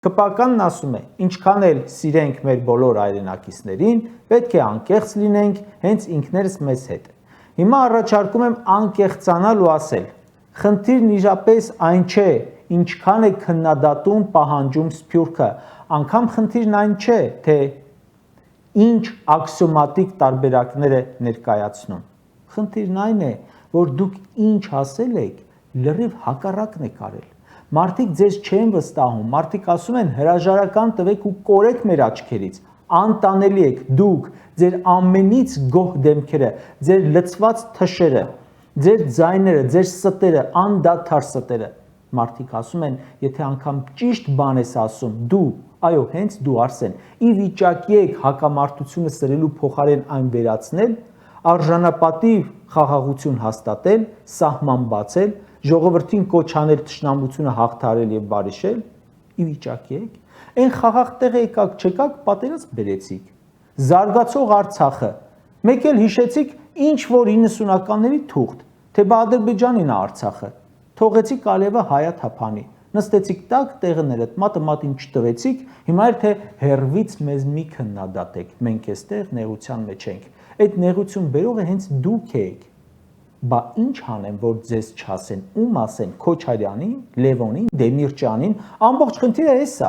Քպականն ասում է, ինչքան էլ սիրենք մեր բոլոր հայրենակիցներին, պետք է անկեղծ լինենք հենց ինքներս մեզ հետ։ Հիմա առաջարկում եմ անկեղծանալ ու ասել. խնդիրն իրապես այն չէ, ինչքան է քննադատում պահանջում Սփյուռքը, անգամ խնդիրն այն չէ, թե ինչ աքսիոմատիկ տարբերակներ է ներկայացնում։ Խնդիրն այն է, որ դուք ինչ ասել եք, լրիվ հակառակն եք արել։ Մարդիկ ձեզ չեն վստահում, մարդիկ ասում են հրաժարական տվեք ու կորեք մեր աչքերից, անտանելի եք դուք, ձեր ամենից գոհ դեմքերը, ձեր լցված թշերը, ձեր ձայները, ձեր ստերը, անդադար ստերը։ Մարդիկ ասում են, եթե անգամ ճիշտ բան ես ասում, դու, այո, հենց դու Արսեն, ի վիճակի եք հակամարտությունը սրելու փոխարեն այն վերացնել, արժանապատիվ խաղաղություն հաստատել, սահման բացել, ժողովրդին կոչ անել թշնամությունը հաղթարել եւ բարիշել, ի վիճակի եք, այն խաղաղ տեղը եկաք չեկաք, պատերազմ բերեցիք, զարգացող Արցախը, մեկ էլ հիշեցիք ինչ որ 90-ականների թուղթ, թե բա Ադրբեջանին է Արցախը, թողեցիք Ալիևը հայաթափանի, նստեցիք տակ տեղը ներդ, մատը մատին չտվեցիք, հիմա էլ թե հերվից մեզ մի քննադատեք, մենք էստեղ նեղության մեջ ենք, այդ նեղություն բերողը հենց դուք եք, բա ինչ անեմ, որ ձեզ չասեն, ում ասեն, Քոչարյանին, Լևոնին, Դեմիրճյանին, ամբողջ խնդիրը էս է,